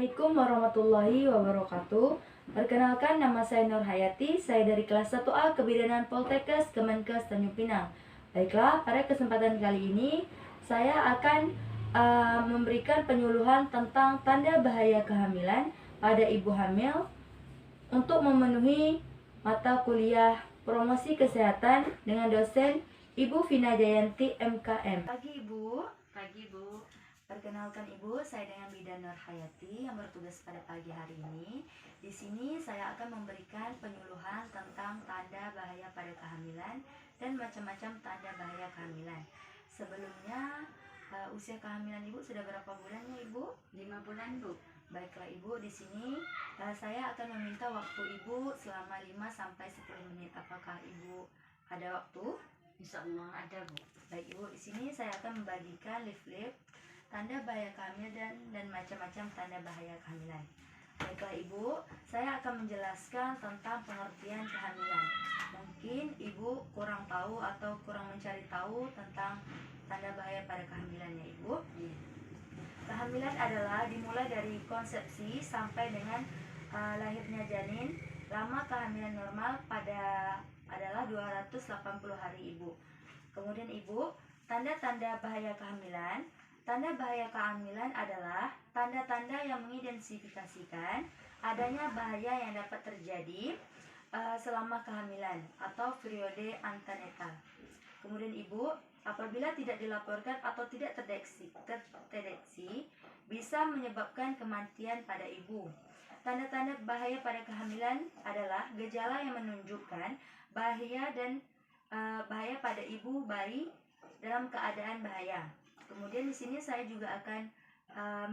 Assalamualaikum warahmatullahi wabarakatuh. Perkenalkan, nama saya Nur Hayati. Saya dari kelas 1A Kebidanan Poltekkes Kemenkes Tanjung Pinang. Baiklah, pada kesempatan kali ini saya akan memberikan penyuluhan tentang tanda bahaya kehamilan pada ibu hamil untuk memenuhi mata kuliah promosi kesehatan dengan dosen Ibu Vina Jayanti MKM. Pagi Ibu. Pagi Bu. Perkenalkan Ibu, saya dengan Bidan Nur Hayati yang bertugas pada pagi hari ini. Di sini saya akan memberikan penyuluhan tentang tanda bahaya pada kehamilan dan macam-macam tanda bahaya kehamilan. Sebelumnya, usia kehamilan Ibu sudah berapa bulannya Ibu? 5 bulan Bu. Baiklah Ibu, di sini saya akan meminta waktu Ibu selama 5 sampai 10 menit. Apakah Ibu ada waktu? Insya Allah ada Bu. Baik Ibu, di sini saya akan membagikan leaflet tanda bahaya kehamilan dan macam-macam tanda bahaya kehamilan. Baiklah Ibu, saya akan menjelaskan tentang pengertian kehamilan. Mungkin Ibu kurang tahu atau kurang mencari tahu tentang tanda bahaya pada kehamilannya Ibu. Kehamilan adalah dimulai dari konsepsi sampai dengan lahirnya janin. Lama kehamilan normal adalah 280 hari Ibu. Kemudian Ibu, tanda-tanda bahaya kehamilan. Tanda bahaya kehamilan adalah tanda-tanda yang mengidentifikasikan adanya bahaya yang dapat terjadi selama kehamilan atau periode antenatal. Kemudian Ibu, apabila tidak dilaporkan atau tidak terdeteksi, bisa menyebabkan kematian pada Ibu. Tanda-tanda bahaya pada kehamilan adalah gejala yang menunjukkan bahaya pada ibu bayi dalam keadaan bahaya. Kemudian di sini saya juga akan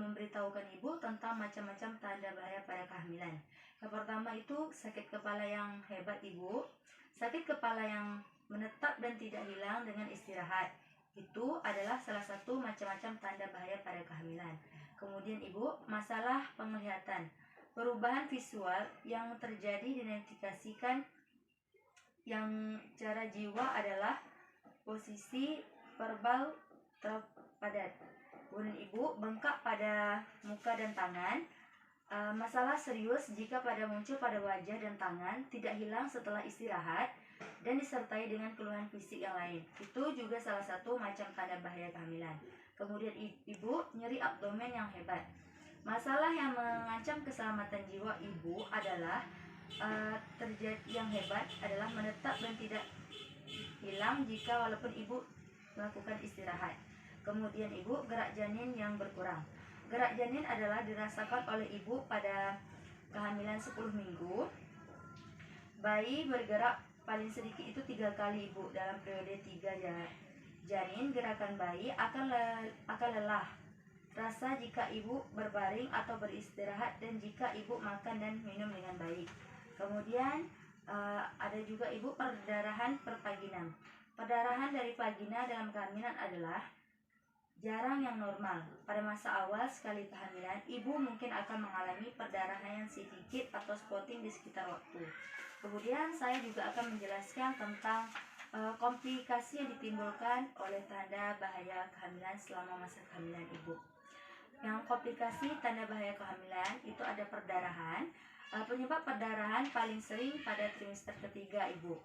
memberitahukan Ibu tentang macam-macam tanda bahaya pada kehamilan. Yang pertama itu sakit kepala yang hebat Ibu. Sakit kepala yang menetap dan tidak hilang dengan istirahat. Itu adalah salah satu macam-macam tanda bahaya pada kehamilan. Kemudian Ibu, masalah penglihatan. Perubahan visual yang terjadi diidentifikasikan yang cara jiwa adalah posisi verbal terpadat. Kemudian Ibu, bengkak pada muka dan tangan. Masalah serius jika pada muncul pada wajah dan tangan, tidak hilang setelah istirahat, dan disertai dengan keluhan fisik yang lain. Itu juga salah satu macam tanda bahaya kehamilan. Kemudian Ibu, nyeri abdomen yang hebat. Masalah yang mengancam keselamatan jiwa Ibu adalah terjadi yang hebat adalah menetap dan tidak hilang jika walaupun Ibu melakukan istirahat. Kemudian Ibu, gerak janin yang berkurang. Gerak janin adalah dirasakan oleh Ibu pada kehamilan 10 minggu. Bayi bergerak paling sedikit itu 3 kali Ibu dalam periode 3 janin. Gerakan bayi akan lelah rasa jika Ibu berbaring atau beristirahat dan jika Ibu makan dan minum dengan baik. Kemudian ada juga Ibu perdarahan pervaginam. Perdarahan dari vagina dalam kehamilan adalah jarang yang normal. Pada masa awal sekali kehamilan, Ibu mungkin akan mengalami perdarahan yang sedikit atau spotting di sekitar waktu. Kemudian saya juga akan menjelaskan tentang komplikasi yang ditimbulkan oleh tanda bahaya kehamilan selama masa kehamilan Ibu. Yang komplikasi tanda bahaya kehamilan itu ada perdarahan. Penyebab perdarahan paling sering pada trimester ketiga Ibu.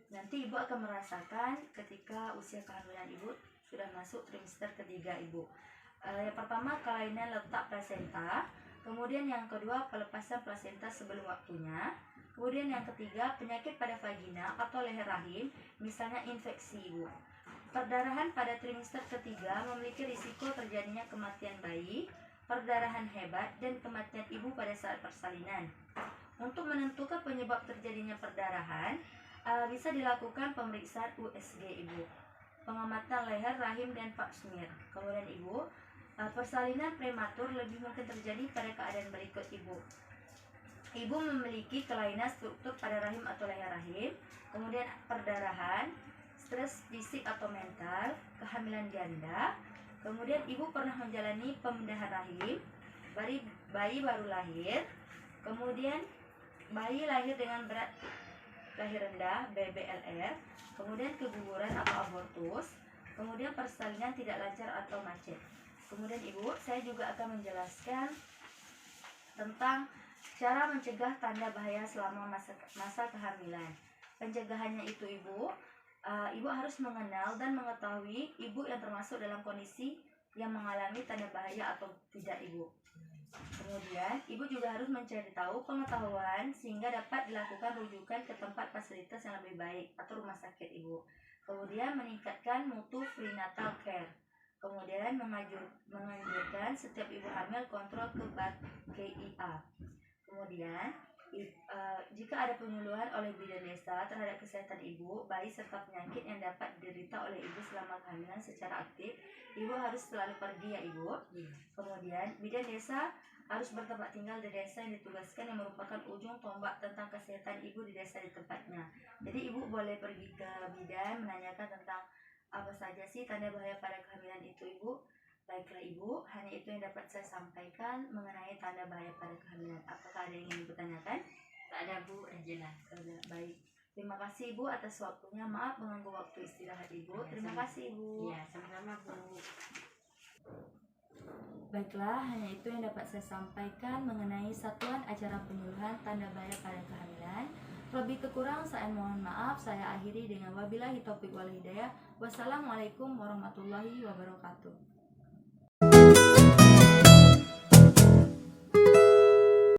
Nanti Ibu akan merasakan ketika usia kehamilan Ibu sudah masuk trimester ketiga Ibu. Yang pertama, kelainan letak plasenta. Kemudian yang kedua, pelepasan plasenta sebelum waktunya. Kemudian yang ketiga, penyakit pada vagina atau leher rahim, misalnya infeksi Ibu. Perdarahan pada trimester ketiga memiliki risiko terjadinya kematian bayi, perdarahan hebat, dan kematian ibu pada saat persalinan. Untuk menentukan penyebab terjadinya perdarahan, bisa dilakukan pemeriksaan USG Ibu, pengamatan leher, rahim, dan pap smear. Kemudian Ibu, persalinan prematur lebih mungkin terjadi pada keadaan berikut Ibu. Ibu memiliki kelainan struktur pada rahim atau leher rahim, kemudian perdarahan, stres fisik atau mental, kehamilan ganda, kemudian Ibu pernah menjalani pembedahan rahim, bayi baru lahir, kemudian bayi lahir dengan berat lahir rendah BBLR, kemudian keguguran atau abortus, kemudian persalinan tidak lancar atau macet. Kemudian Ibu, saya juga akan menjelaskan tentang cara mencegah tanda bahaya selama masa kehamilan. Pencegahannya itu ibu harus mengenal dan mengetahui ibu yang termasuk dalam kondisi yang mengalami tanda bahaya atau tidak ibu. Kemudian ibu juga harus mencari tahu pengetahuan sehingga dapat dilakukan rujukan ke tempat fasilitas yang lebih baik atau rumah sakit ibu. Kemudian meningkatkan mutu prenatal care. Kemudian menganjurkan setiap ibu hamil kontrol ke KIA. Kemudian jika ada penyuluhan oleh bidan desa terhadap kesehatan ibu, bayi serta penyakit yang dapat diderita oleh ibu selama kehamilan secara aktif, ibu harus selalu pergi ya ibu. Kemudian bidan desa harus bertempat tinggal di desa yang ditugaskan yang merupakan ujung tombak tentang kesehatan ibu di desa di tempatnya. Jadi ibu boleh pergi ke bidan menanyakan tentang apa saja sih tanda bahaya pada kehamilan itu ibu. Baiklah ibu, hanya itu yang dapat saya sampaikan mengenai tanda bahaya pada kehamilan. Apakah ada yang ingin ditanyakan? Tak ada Bu, udah jelas. Baik. Terima kasih ibu atas waktunya. Maaf mengganggu waktu istirahat ibu. Terima kasih ibu. Iya, sama-sama Bu. Baiklah, hanya itu yang dapat saya sampaikan mengenai satuan acara penyuluhan tanda bahaya pada kehamilan. Lebih kekurang saya mohon maaf. Saya akhiri dengan wabillahi taufiq wal hidayah. Wassalamualaikum warahmatullahi wabarakatuh.